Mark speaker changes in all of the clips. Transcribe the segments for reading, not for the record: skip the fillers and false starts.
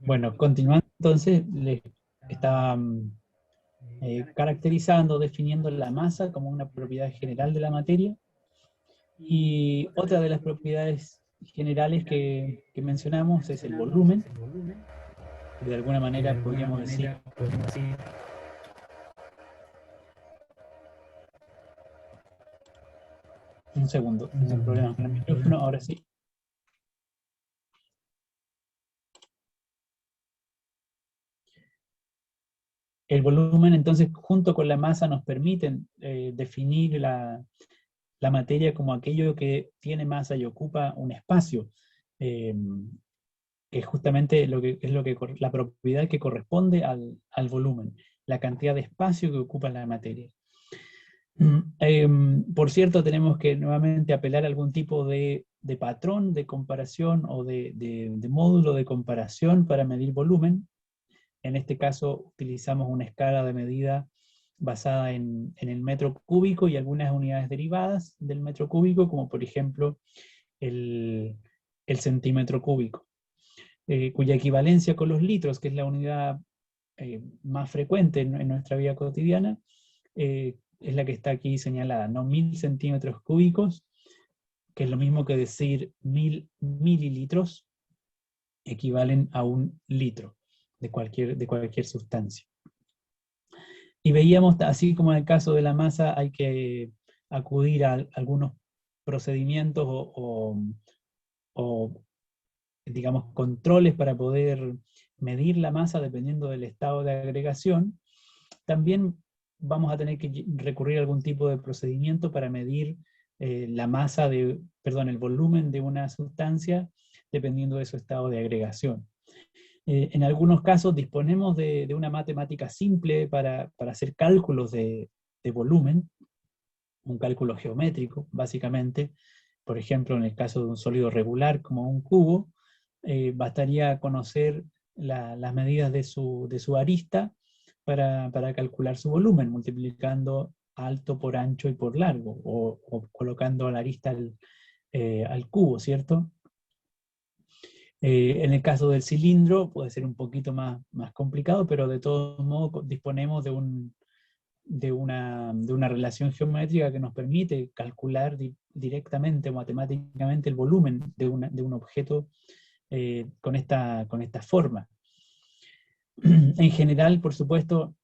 Speaker 1: Bueno, continuando entonces, les estaba caracterizando, definiendo la masa como una propiedad general de la materia, y otra de las propiedades generales que mencionamos es el volumen. De alguna manera podríamos decir, un segundo, tengo problemas con el micrófono, ahora sí. El volumen, entonces, junto con la masa, nos permiten definir la materia como aquello que tiene masa y ocupa un espacio, eh, que es justamente la propiedad que corresponde al volumen, la cantidad de espacio que ocupa la materia. Por cierto, tenemos que nuevamente apelar a algún tipo de patrón de comparación o de módulo de comparación para medir volumen. En este caso utilizamos una escala de medida basada en el metro cúbico y algunas unidades derivadas del metro cúbico, como por ejemplo el, el centímetro cúbico, cuya equivalencia con los litros, que es la unidad más frecuente en nuestra vida cotidiana, es la que está aquí señalada, ¿no? 1000 centímetros cúbicos, que es lo mismo que decir 1000 mililitros, equivalen a un litro de cualquier sustancia. Y veíamos, así como en el caso de la masa, hay que acudir a algunos procedimientos o, digamos, controles para poder medir la masa dependiendo del estado de agregación. También vamos a tener que recurrir a algún tipo de procedimiento para medir la masa el volumen de una sustancia dependiendo de su estado de agregación. En algunos casos disponemos de una matemática simple para hacer cálculos de volumen, un cálculo geométrico, básicamente. Por ejemplo, en el caso de un sólido regular como un cubo, bastaría conocer las medidas de su arista para calcular su volumen, multiplicando alto por ancho y por largo, o colocando la arista al cubo, ¿cierto? En el caso del cilindro puede ser un poquito más complicado, pero de todos modos disponemos de una relación geométrica que nos permite calcular directamente o matemáticamente el volumen de un objeto con esta forma. En general, por supuesto,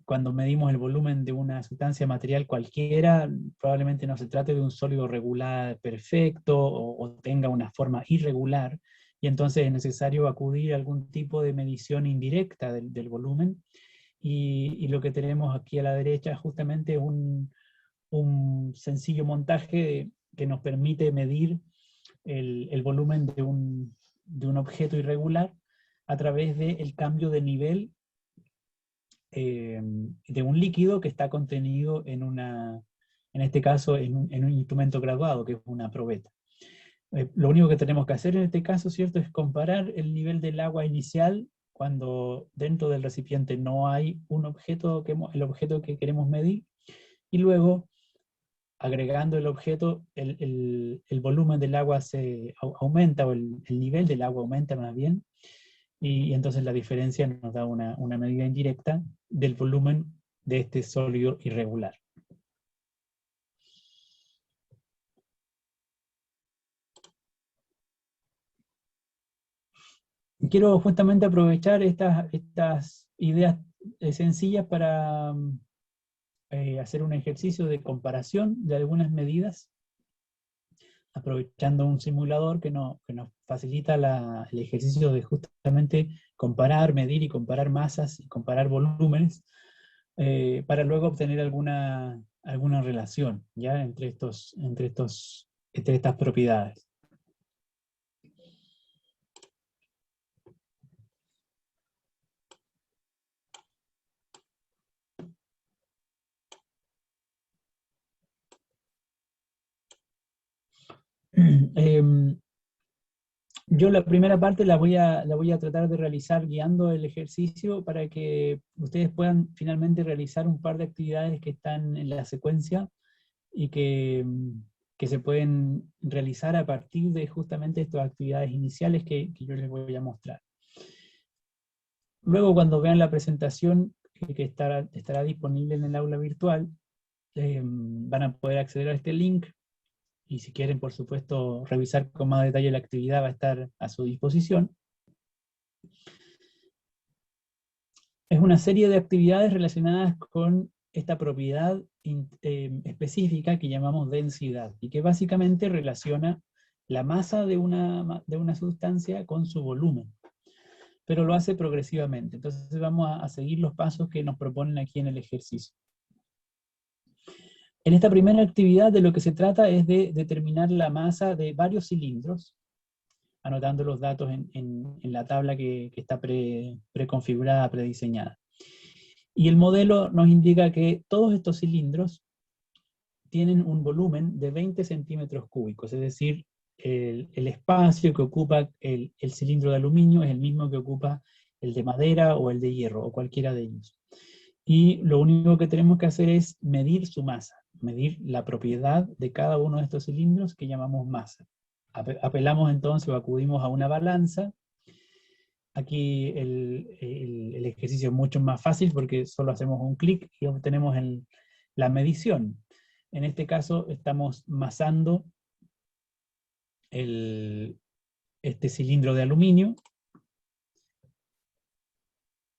Speaker 1: cuando medimos el volumen de una sustancia material cualquiera, probablemente no se trate de un sólido regular perfecto o tenga una forma irregular, y entonces es necesario acudir a algún tipo de medición indirecta del volumen, y lo que tenemos aquí a la derecha justamente es un sencillo montaje que nos permite medir el volumen de un objeto irregular a través del cambio de nivel de un líquido que está contenido en este caso, en un instrumento graduado, que es una probeta. Lo único que tenemos que hacer en este caso, ¿cierto?, es comparar el nivel del agua inicial cuando dentro del recipiente no hay el objeto que queremos medir, y luego, agregando el objeto, el volumen del agua se aumenta, o el nivel del agua aumenta más bien, y entonces la diferencia nos da una medida indirecta del volumen de este sólido irregular. Quiero justamente aprovechar estas ideas sencillas para hacer un ejercicio de comparación de algunas medidas, aprovechando un simulador que nos facilita el ejercicio de justamente comparar, medir y comparar masas y comparar volúmenes, para luego obtener alguna relación, ¿ya?, entre estas propiedades. Yo la primera parte la voy a tratar de realizar guiando el ejercicio para que ustedes puedan finalmente realizar un par de actividades que están en la secuencia y que que se pueden realizar a partir de justamente estas actividades iniciales que yo les voy a mostrar. Luego, cuando vean la presentación que estará disponible en el aula virtual, van a poder acceder a este link, y si quieren, por supuesto, revisar con más detalle la actividad, va a estar a su disposición. Es una serie de actividades relacionadas con esta propiedad específica que llamamos densidad, y que básicamente relaciona la masa de una sustancia con su volumen, pero lo hace progresivamente. Entonces vamos a seguir los pasos que nos proponen aquí en el ejercicio. En esta primera actividad de lo que se trata es de determinar la masa de varios cilindros, anotando los datos en la tabla que está preconfigurada, prediseñada. Y el modelo nos indica que todos estos cilindros tienen un volumen de 20 centímetros cúbicos, es decir, el espacio que ocupa el cilindro de aluminio es el mismo que ocupa el de madera o el de hierro, o cualquiera de ellos. Y lo único que tenemos que hacer es medir su masa, medir la propiedad de cada uno de estos cilindros que llamamos masa. Apelamos entonces o acudimos a una balanza. Aquí el ejercicio es mucho más fácil porque solo hacemos un clic y obtenemos la medición. En este caso estamos masando este cilindro de aluminio,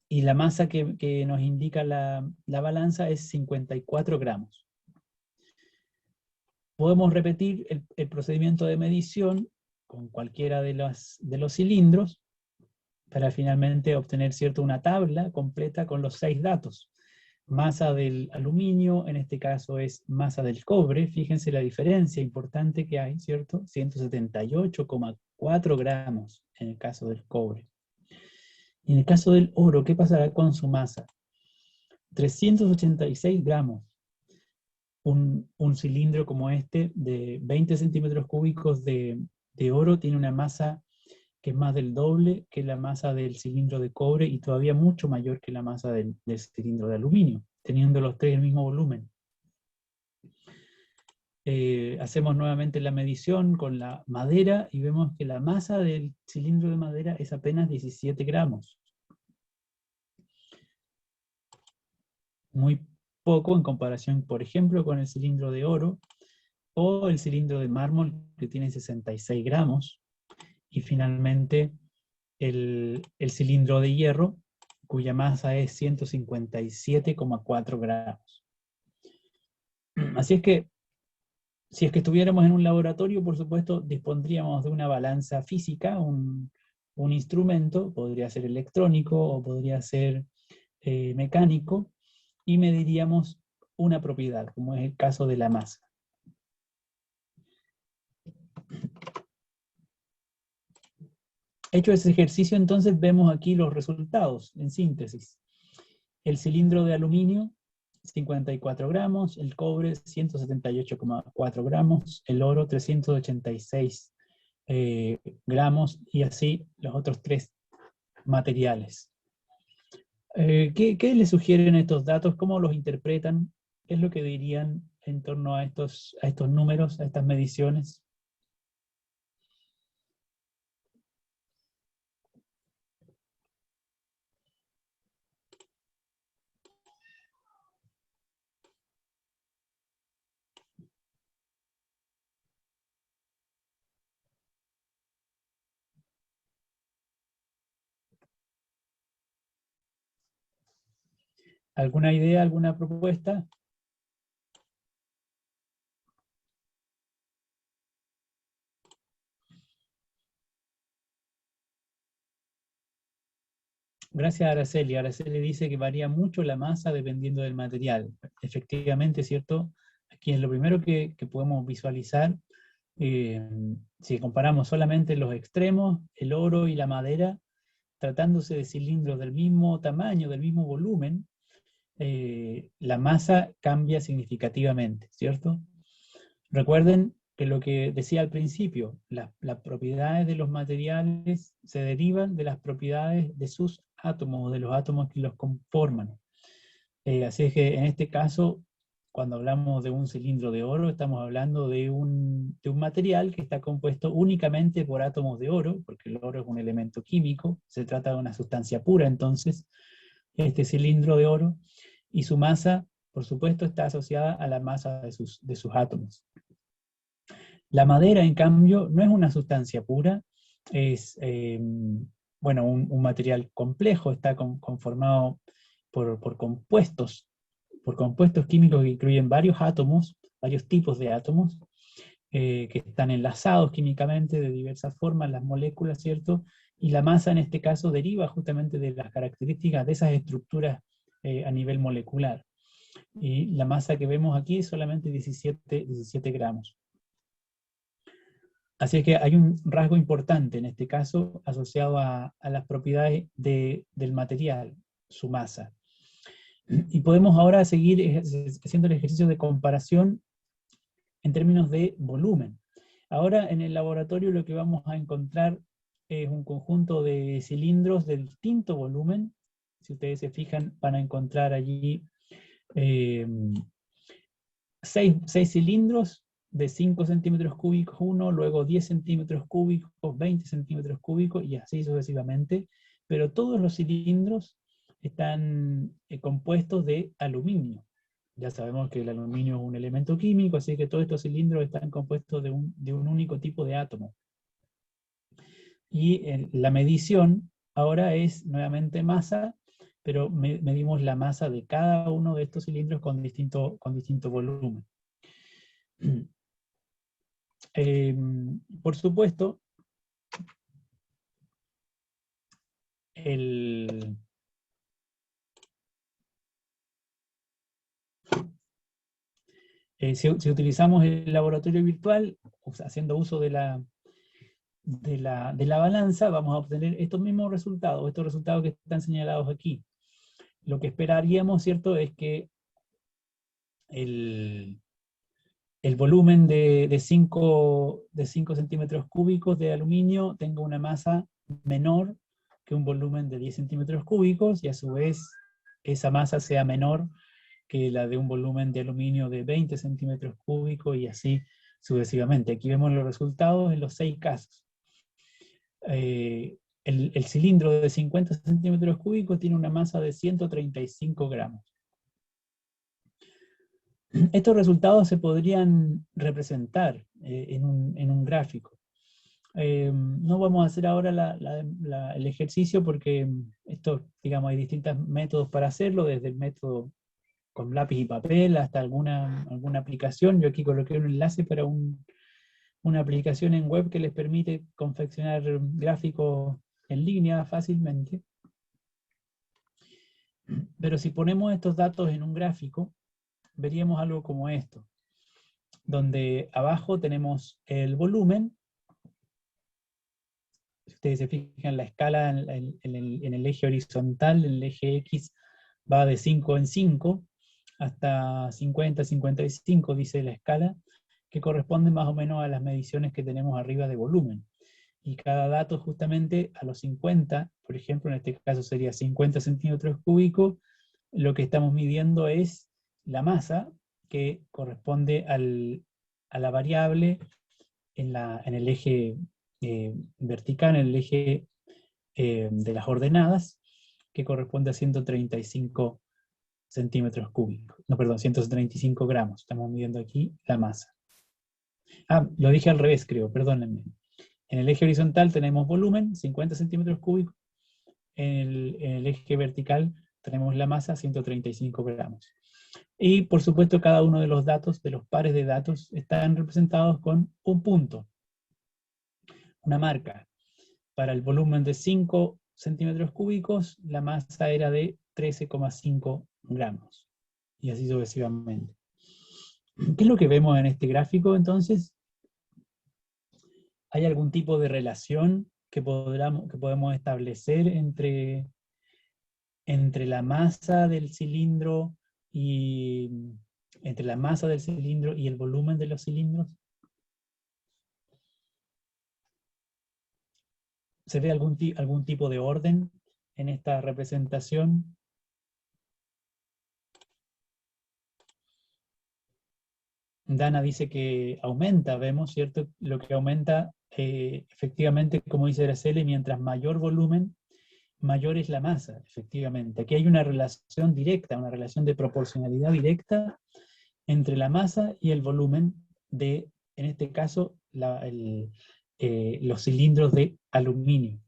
Speaker 1: y la masa que nos indica la balanza es 54 gramos. Podemos repetir el procedimiento de medición con cualquiera de los cilindros, para finalmente obtener, ¿cierto?, una tabla completa con los 6 datos. Masa del aluminio, en este caso es masa del cobre, fíjense la diferencia importante que hay, ¿cierto? 178,4 gramos en el caso del cobre. Y en el caso del oro, ¿qué pasará con su masa? 386 gramos. Un cilindro como este, de 20 centímetros cúbicos de oro, tiene una masa que es más del doble que la masa del cilindro de cobre, y todavía mucho mayor que la masa del cilindro de aluminio, teniendo los tres el mismo volumen. Hacemos nuevamente la medición con la madera, y vemos que la masa del cilindro de madera es apenas 17 gramos. Muy poco en comparación, por ejemplo, con el cilindro de oro, o el cilindro de mármol, que tiene 66 gramos, y finalmente el cilindro de hierro, cuya masa es 157,4 gramos. Así es que, si es que estuviéramos en un laboratorio, por supuesto, dispondríamos de una balanza física, un instrumento, podría ser electrónico o podría ser mecánico, y mediríamos una propiedad, como es el caso de la masa. Hecho ese ejercicio, entonces vemos aquí los resultados, en síntesis. El cilindro de aluminio, 54 gramos, el cobre, 178,4 gramos, el oro, 386 gramos, y así los otros tres materiales. ¿Qué les sugieren estos datos? ¿Cómo los interpretan? ¿Qué es lo que dirían en torno a estos números, a estas mediciones? ¿Alguna idea, alguna propuesta? Gracias a Araceli. Araceli dice que varía mucho la masa dependiendo del material. Efectivamente, ¿cierto? Aquí es lo primero que podemos visualizar. Si comparamos solamente los extremos, el oro y la madera, tratándose de cilindros del mismo tamaño, del mismo volumen, la masa cambia significativamente, ¿cierto? Recuerden que lo que decía al principio, las propiedades de los materiales se derivan de las propiedades de sus átomos, o de los átomos que los conforman. Así es que en este caso, cuando hablamos de un cilindro de oro, estamos hablando de un material que está compuesto únicamente por átomos de oro, porque el oro es un elemento químico, se trata de una sustancia pura, entonces, este cilindro de oro, y su masa, por supuesto, está asociada a la masa de sus átomos. La madera, en cambio, no es una sustancia pura, es bueno, un material complejo, está conformado por compuestos químicos que incluyen varios átomos, varios tipos de átomos, que están enlazados químicamente de diversas formas, las moléculas, ¿cierto? Y la masa en este caso deriva justamente de las características de esas estructuras a nivel molecular. Y la masa que vemos aquí es solamente 17 gramos. Así que hay un rasgo importante en este caso asociado a las propiedades del material, su masa. Y podemos ahora seguir haciendo el ejercicio de comparación en términos de volumen. Ahora en el laboratorio lo que vamos a encontrar es un conjunto de cilindros de distinto volumen. Si ustedes se fijan, van a encontrar allí 6 cilindros de 5 centímetros cúbicos uno, luego 10 centímetros cúbicos, 20 centímetros cúbicos y así sucesivamente, pero todos los cilindros están compuestos de aluminio. Ya sabemos que el aluminio es un elemento químico, así que todos estos cilindros están compuestos de un único tipo de átomo. Y la medición ahora es nuevamente masa, pero medimos la masa de cada uno de estos cilindros con distinto volumen. Por supuesto, si utilizamos el laboratorio virtual, haciendo uso de la balanza, vamos a obtener estos mismos resultados, que están señalados aquí. Lo que esperaríamos, ¿cierto?, es que el volumen de 5 centímetros cúbicos de aluminio tenga una masa menor que un volumen de 10 centímetros cúbicos, y a su vez esa masa sea menor que la de un volumen de aluminio de 20 centímetros cúbicos, y así sucesivamente. Aquí vemos los resultados en los 6 casos. El cilindro de 50 centímetros cúbicos tiene una masa de 135 gramos. Estos resultados se podrían representar en un gráfico. No vamos a hacer ahora el ejercicio porque esto, digamos, hay distintos métodos para hacerlo, desde el método con lápiz y papel hasta alguna aplicación. Yo aquí coloqué un enlace para una aplicación en web que les permite confeccionar gráficos en línea fácilmente. Pero si ponemos estos datos en un gráfico, veríamos algo como esto, donde abajo tenemos el volumen. Si ustedes se fijan, la escala en el eje horizontal, en el eje X, va de 5 en 5 hasta 50, 55, dice la escala, que corresponde más o menos a las mediciones que tenemos arriba de volumen. Y cada dato justamente a los 50, por ejemplo, en este caso sería 50 centímetros cúbicos, lo que estamos midiendo es la masa que corresponde a la variable en el eje vertical, en el eje de las ordenadas, que corresponde a 135 centímetros cúbicos. No, perdón, 135 gramos. Estamos midiendo aquí la masa. Ah, lo dije al revés, creo, perdónenme. En el eje horizontal tenemos volumen, 50 centímetros cúbicos. En el eje vertical tenemos la masa, 135 gramos. Y por supuesto cada uno de los datos, de los pares de datos, están representados con un punto, una marca. Para el volumen de 5 centímetros cúbicos, la masa era de 13,5 gramos. Y así sucesivamente. ¿Qué es lo que vemos en este gráfico entonces? ¿Hay algún tipo de relación que podemos establecer entre la masa del cilindro y el volumen de los cilindros? ¿Se ve algún tipo de orden en esta representación? Dana dice que aumenta, vemos, ¿cierto? Lo que aumenta, efectivamente, como dice Araceli, mientras mayor volumen, mayor es la masa, efectivamente. Aquí hay una relación directa, una relación de proporcionalidad directa entre la masa y el volumen de, en este caso, los cilindros de aluminio.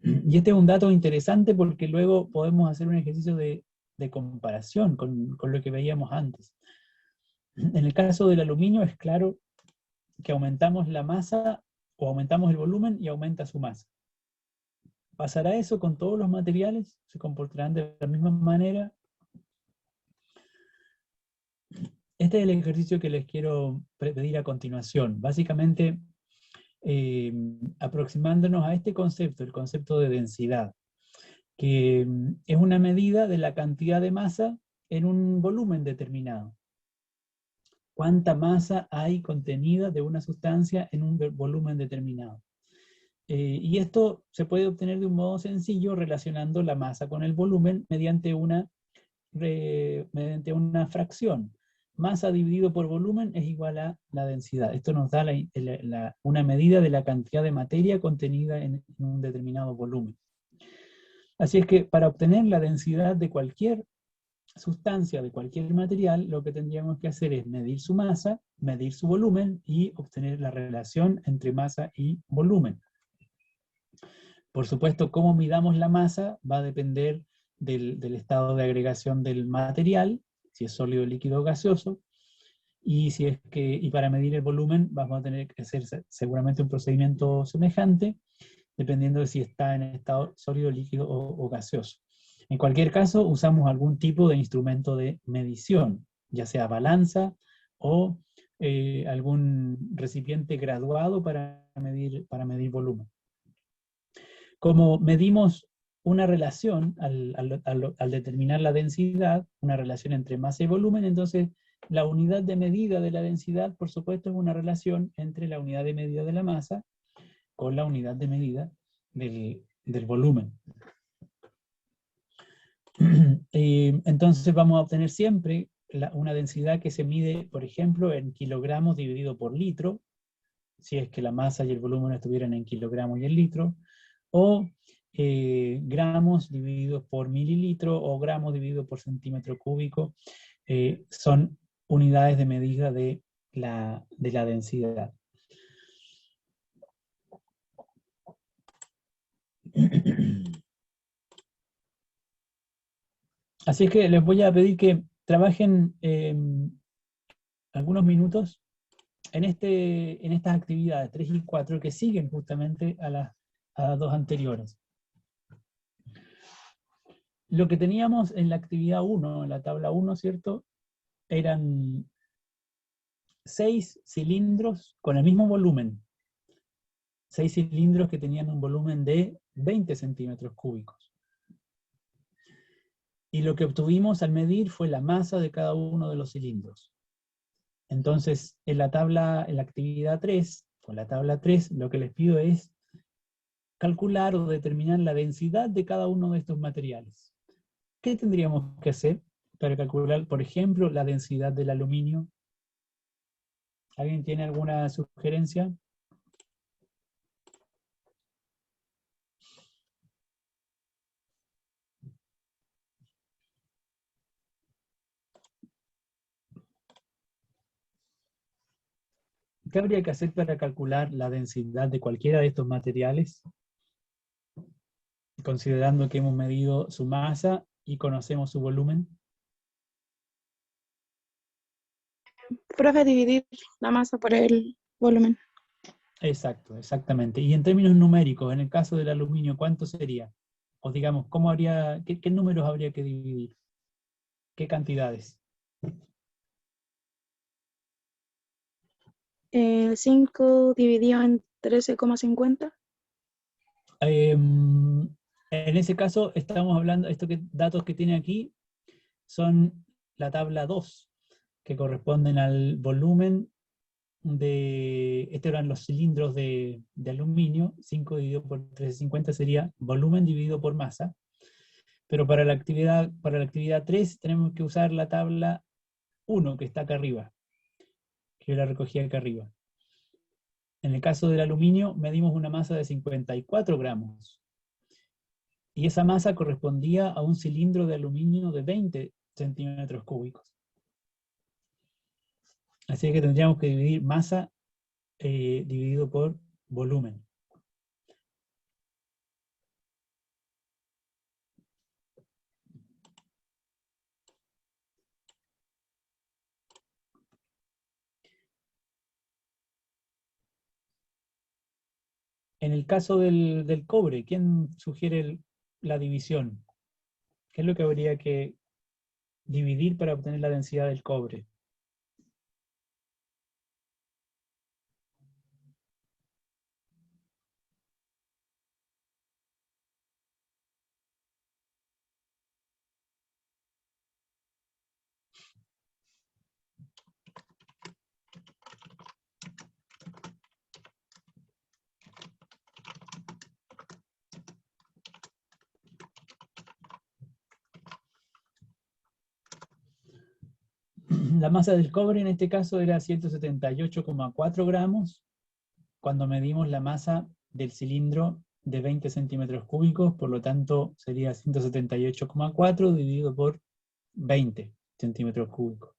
Speaker 1: Y este es un dato interesante porque luego podemos hacer un ejercicio de comparación con lo que veíamos antes. En el caso del aluminio es claro que aumentamos la masa o aumentamos el volumen y aumenta su masa. ¿Pasará eso con todos los materiales? ¿Se comportarán de la misma manera? Este es el ejercicio que les quiero pedir a continuación. Básicamente, aproximándonos a este concepto, el concepto de densidad, que es una medida de la cantidad de masa en un volumen determinado. ¿Cuánta masa hay contenida de una sustancia en un volumen determinado? Y esto se puede obtener de un modo sencillo relacionando la masa con el volumen mediante una fracción. Masa dividido por volumen es igual a la densidad. Esto nos da una medida de la cantidad de materia contenida en un determinado volumen. Así es que para obtener la densidad de cualquier sustancia, de cualquier material, lo que tendríamos que hacer es medir su masa, medir su volumen y obtener la relación entre masa y volumen. Por supuesto, cómo midamos la masa va a depender del estado de agregación del material, si es sólido, líquido o gaseoso, y para medir el volumen vamos a tener que hacer seguramente un procedimiento semejante, dependiendo de si está en estado sólido, líquido o gaseoso. En cualquier caso, usamos algún tipo de instrumento de medición, ya sea balanza o algún recipiente graduado para medir volumen. Como medimos una relación al determinar la densidad, una relación entre masa y volumen, entonces la unidad de medida de la densidad, por supuesto, es una relación entre la unidad de medida de la masa con la unidad de medida del volumen. Entonces vamos a obtener siempre una densidad que se mide, por ejemplo, en kilogramos dividido por litro, si es que la masa y el volumen estuvieran en kilogramos y en litro, o gramos divididos por mililitro, o gramos dividido por centímetro cúbico, son unidades de medida de la densidad. Así es que les voy a pedir que trabajen algunos minutos en estas actividades 3 y 4 que siguen justamente a las dos anteriores. Lo que teníamos en la actividad 1, en la tabla 1, ¿cierto? Eran 6 cilindros con el mismo volumen. 6 cilindros que tenían un volumen de 20 centímetros cúbicos. Y lo que obtuvimos al medir fue la masa de cada uno de los cilindros. Entonces, en la actividad 3, con la tabla 3, lo que les pido es calcular o determinar la densidad de cada uno de estos materiales. ¿Qué tendríamos que hacer para calcular, por ejemplo, la densidad del aluminio? ¿Alguien tiene alguna sugerencia? ¿Qué habría que hacer para calcular la densidad de cualquiera de estos materiales? Considerando que hemos medido su masa y conocemos su volumen.
Speaker 2: Profe, dividir la masa por el volumen.
Speaker 1: Exacto, exactamente. Y en términos numéricos, en el caso del aluminio, ¿cuánto sería? O digamos, ¿qué números habría que dividir? ¿Qué cantidades?
Speaker 2: 5 dividido en 13,50.
Speaker 1: En ese caso, estamos hablando, datos que tiene aquí son la tabla 2, que corresponden al volumen estos eran los cilindros de aluminio. 5 dividido por 1350 sería volumen dividido por masa. Pero para la actividad 3 tenemos que usar la tabla 1 que está acá arriba, que yo la recogí acá arriba. En el caso del aluminio medimos una masa de 54 gramos. Y esa masa correspondía a un cilindro de aluminio de 20 centímetros cúbicos. Así que tendríamos que dividir masa dividido por volumen. En el caso del cobre, ¿quién sugiere la división? ¿Qué es lo que habría que dividir para obtener la densidad del cobre? La masa del cobre en este caso era 178,4 gramos, cuando medimos la masa del cilindro de 20 centímetros cúbicos, por lo tanto sería 178,4 dividido por 20 centímetros cúbicos.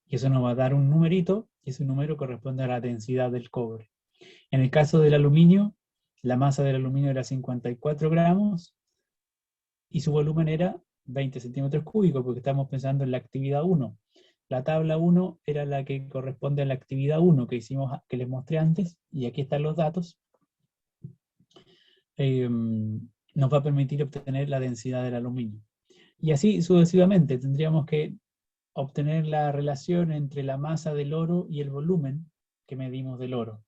Speaker 1: Y eso nos va a dar un numerito, y ese número corresponde a la densidad del cobre. En el caso del aluminio, la masa del aluminio era 54 gramos, y su volumen era 20 centímetros cúbicos, porque estamos pensando en la actividad 1. La tabla 1 era la que corresponde a la actividad 1 que hicimos, que les mostré antes, y aquí están los datos. Nos va a permitir obtener la densidad del aluminio. Y así sucesivamente tendríamos que obtener la relación entre la masa del oro y el volumen que medimos del oro.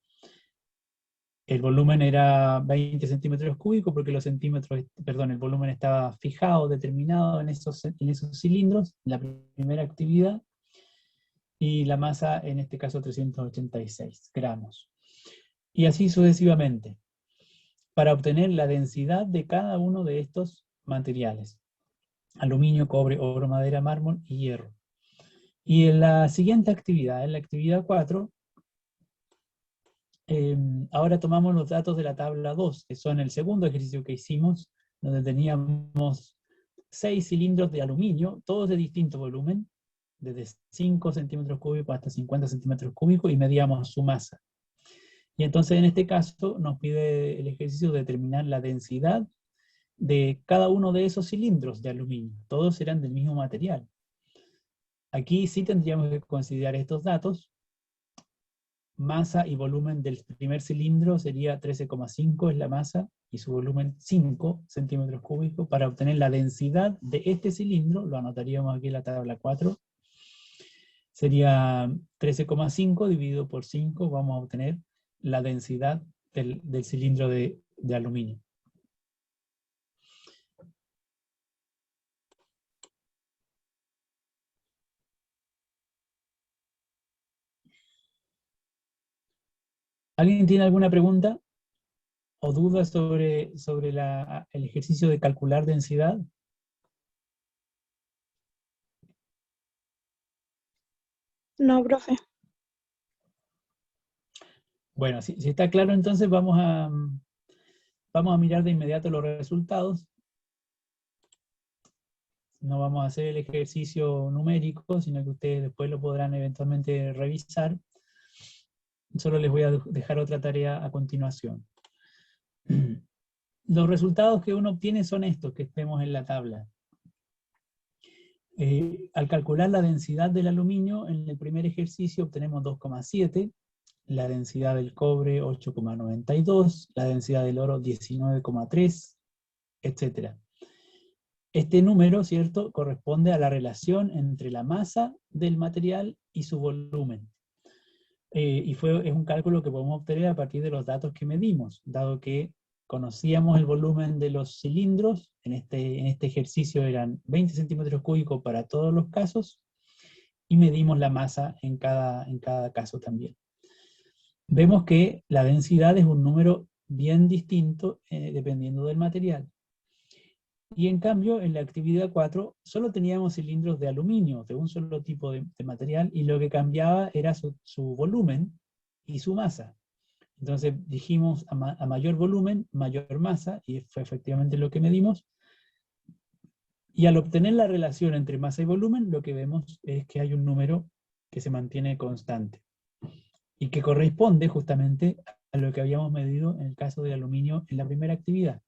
Speaker 1: El volumen era 20 centímetros cúbicos porque el volumen estaba fijado, determinado en esos cilindros, la primera actividad, y la masa, en este caso, 386 gramos. Y así sucesivamente, para obtener la densidad de cada uno de estos materiales: aluminio, cobre, oro, madera, mármol y hierro. Y en la siguiente actividad, en la actividad 4, ahora tomamos los datos de la tabla 2, que son el segundo ejercicio que hicimos, donde teníamos 6 cilindros de aluminio, todos de distinto volumen, desde 5 centímetros cúbicos hasta 50 centímetros cúbicos, y medíamos su masa. Y entonces en este caso nos pide el ejercicio de determinar la densidad de cada uno de esos cilindros de aluminio. Todos eran del mismo material. Aquí sí tendríamos que considerar estos datos. Masa y volumen del primer cilindro sería 13,5 es la masa, y su volumen 5 centímetros cúbicos. Para obtener la densidad de este cilindro, lo anotaríamos aquí en la tabla 4, sería 13,5 dividido por 5, vamos a obtener la densidad del cilindro de aluminio. ¿Alguien tiene alguna pregunta o duda sobre el ejercicio de calcular densidad?
Speaker 2: No, profe.
Speaker 1: Bueno, si está claro, entonces vamos a mirar de inmediato los resultados. No vamos a hacer el ejercicio numérico, sino que ustedes después lo podrán eventualmente revisar. Solo les voy a dejar otra tarea a continuación. Los resultados que uno obtiene son estos que vemos en la tabla. Al calcular la densidad del aluminio, en el primer ejercicio obtenemos 2,7, la densidad del cobre 8,92, la densidad del oro 19,3, etc. Este número, ¿cierto?, corresponde a la relación entre la masa del material y su volumen. Es un cálculo que podemos obtener a partir de los datos que medimos, dado que conocíamos el volumen de los cilindros. En este ejercicio eran 20 centímetros cúbicos para todos los casos, y medimos la masa en cada caso también. Vemos que la densidad es un número bien distinto dependiendo del material. Y en cambio, en la actividad 4, solo teníamos cilindros de aluminio, de un solo tipo de material, y lo que cambiaba era su volumen y su masa. Entonces dijimos a mayor volumen, mayor masa, y fue efectivamente lo que medimos. Y al obtener la relación entre masa y volumen, lo que vemos es que hay un número que se mantiene constante y que corresponde justamente a lo que habíamos medido en el caso del aluminio en la primera actividad.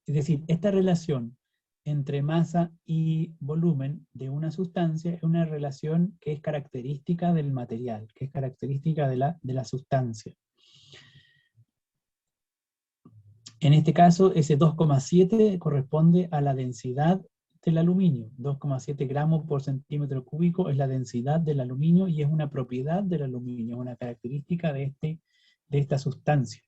Speaker 1: Es decir, esta relación entre masa y volumen de una sustancia es una relación que es característica del material, que es característica de la sustancia. En este caso, ese 2,7 corresponde a la densidad del aluminio. 2,7 gramos por centímetro cúbico es la densidad del aluminio y es una propiedad del aluminio, una característica de esta sustancia.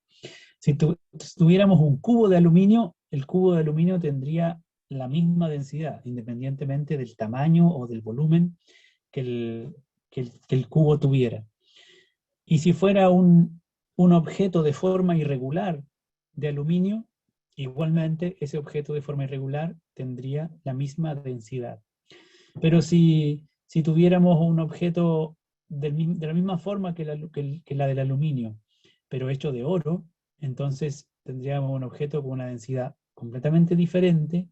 Speaker 1: Si tuviéramos un cubo de aluminio, el cubo de aluminio tendría la misma densidad, independientemente del tamaño o del volumen que el cubo tuviera. Y si fuera un objeto de forma irregular de aluminio, igualmente ese objeto de forma irregular tendría la misma densidad. Pero si tuviéramos un objeto de la misma forma que la del aluminio, pero hecho de oro, entonces tendríamos un objeto con una densidad completamente diferente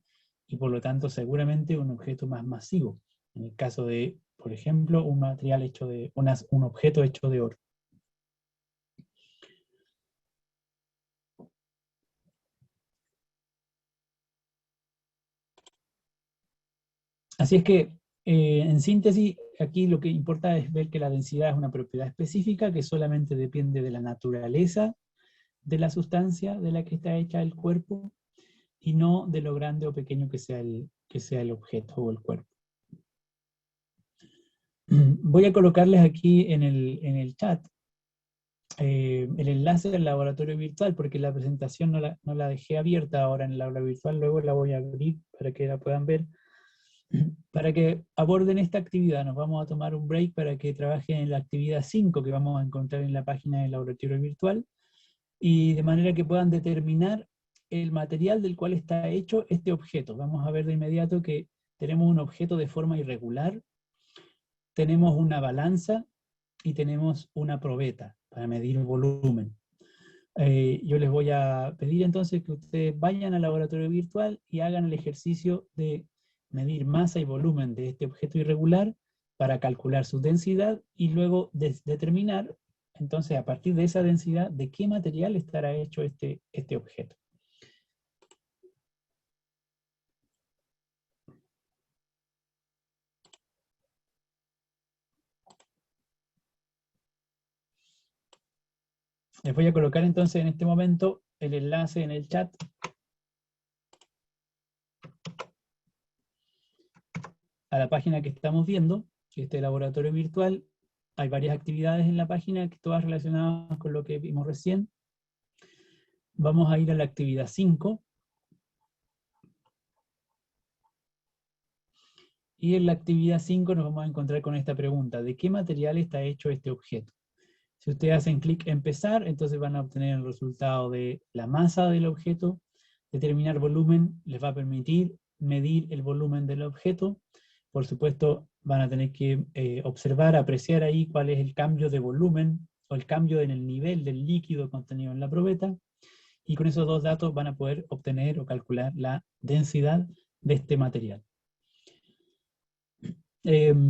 Speaker 1: y por lo tanto seguramente un objeto más masivo. En el caso de, por ejemplo, un material hecho de, un objeto hecho de oro. Así es que, en síntesis, aquí lo que importa es ver que la densidad es una propiedad específica que solamente depende de la naturaleza de la sustancia de la que está hecha el cuerpo y no de lo grande o pequeño que sea el objeto o el cuerpo. Voy a colocarles aquí en el chat el enlace del laboratorio virtual, porque la presentación no la dejé abierta ahora en el aula virtual, luego la voy a abrir para que la puedan ver. Para que aborden esta actividad, nos vamos a tomar un break para que trabajen en la actividad 5 que vamos a encontrar en la página del laboratorio virtual, y de manera que puedan determinar el material del cual está hecho este objeto. Vamos a ver de inmediato que tenemos un objeto de forma irregular, tenemos una balanza y tenemos una probeta para medir el volumen. Yo les voy a pedir entonces que ustedes vayan al laboratorio virtual y hagan el ejercicio de medir masa y volumen de este objeto irregular para calcular su densidad y luego determinar, entonces, a partir de esa densidad, de qué material estará hecho este objeto. Les voy a colocar entonces en este momento el enlace en el chat a la página que estamos viendo, este laboratorio virtual. Hay varias actividades en la página, todas relacionadas con lo que vimos recién. Vamos a ir a la actividad 5. Y en la actividad 5 nos vamos a encontrar con esta pregunta: ¿de qué material está hecho este objeto? Si ustedes hacen clic en empezar, entonces van a obtener el resultado de la masa del objeto. Determinar volumen les va a permitir medir el volumen del objeto. Por supuesto, van a tener que observar, apreciar ahí cuál es el cambio de volumen o el cambio en el nivel del líquido contenido en la probeta. Y con esos dos datos van a poder obtener o calcular la densidad de este material.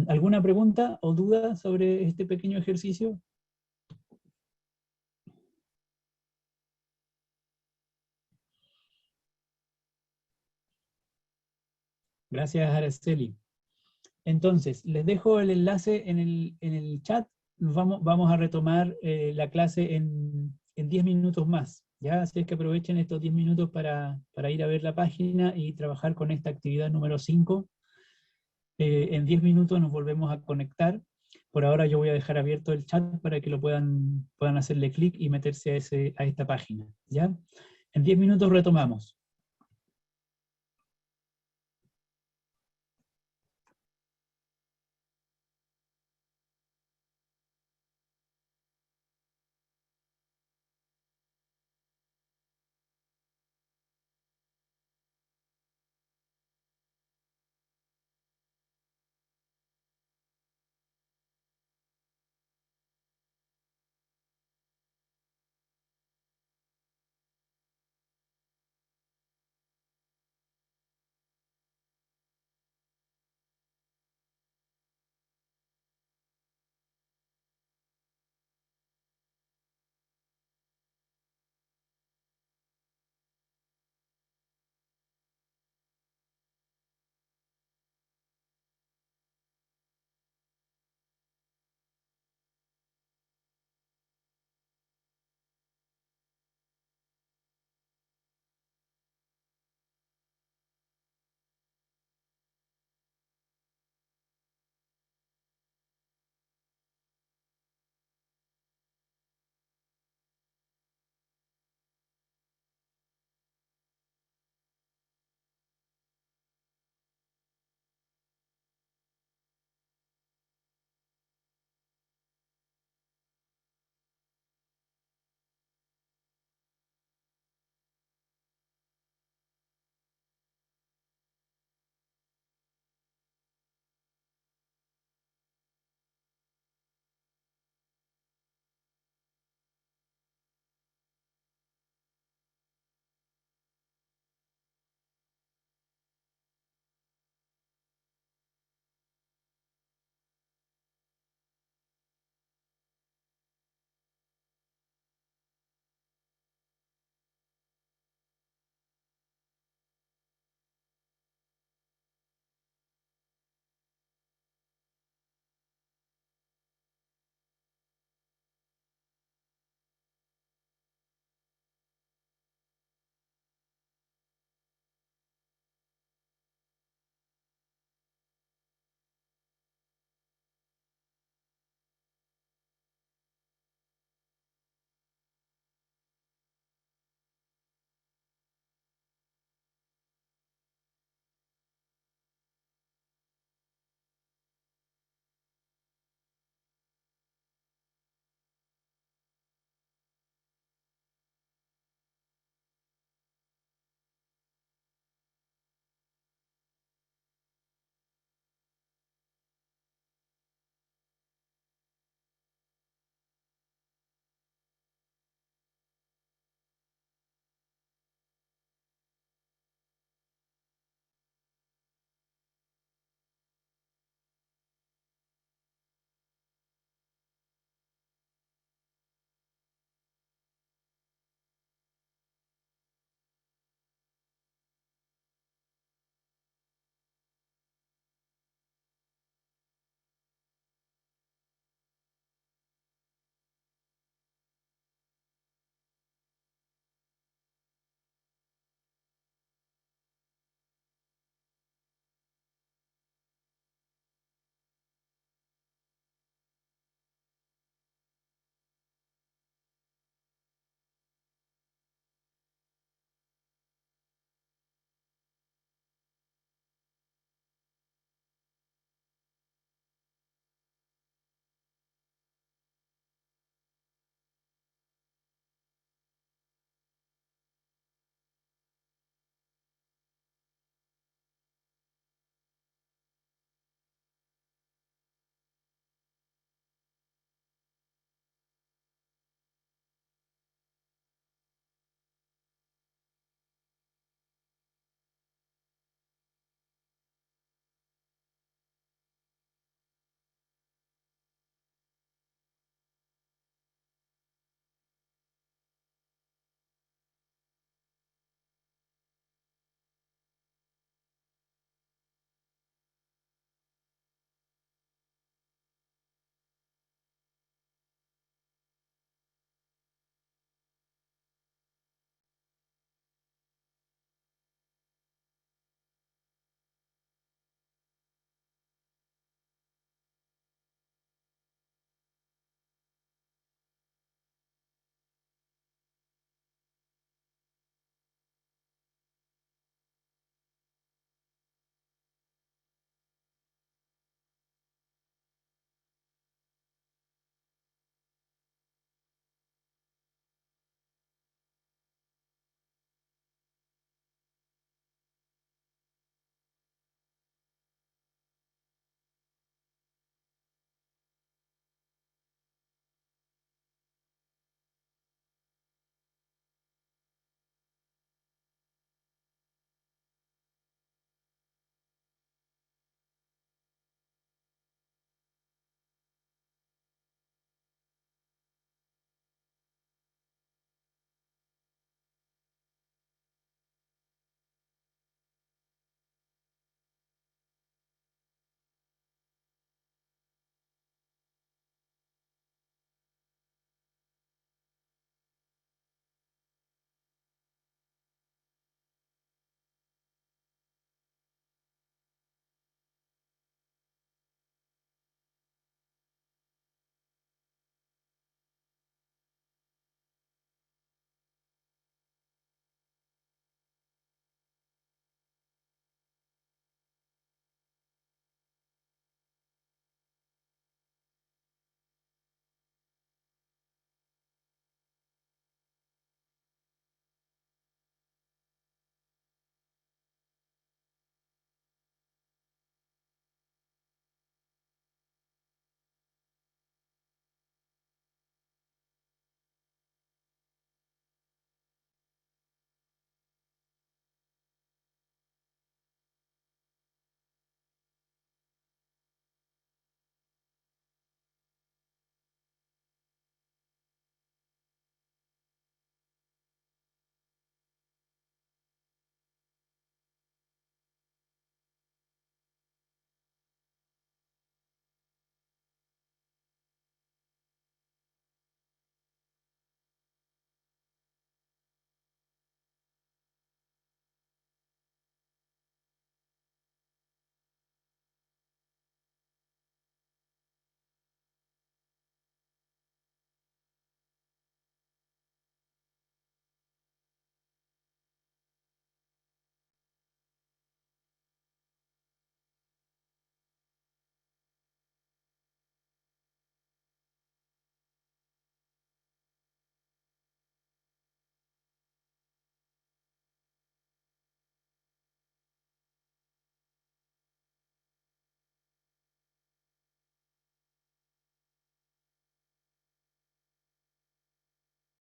Speaker 1: ¿Alguna pregunta o duda sobre este pequeño ejercicio? Gracias, Araceli. Entonces, les dejo el enlace en el chat. Vamos a retomar la clase en 10 minutos más. ¿Ya? Así es que aprovechen estos 10 minutos para ir a ver la página y trabajar con esta actividad número 5. En 10 minutos nos volvemos a conectar. Por ahora yo voy a dejar abierto el chat para que puedan hacerle clic y meterse a esta página. ¿Ya? En 10 minutos retomamos.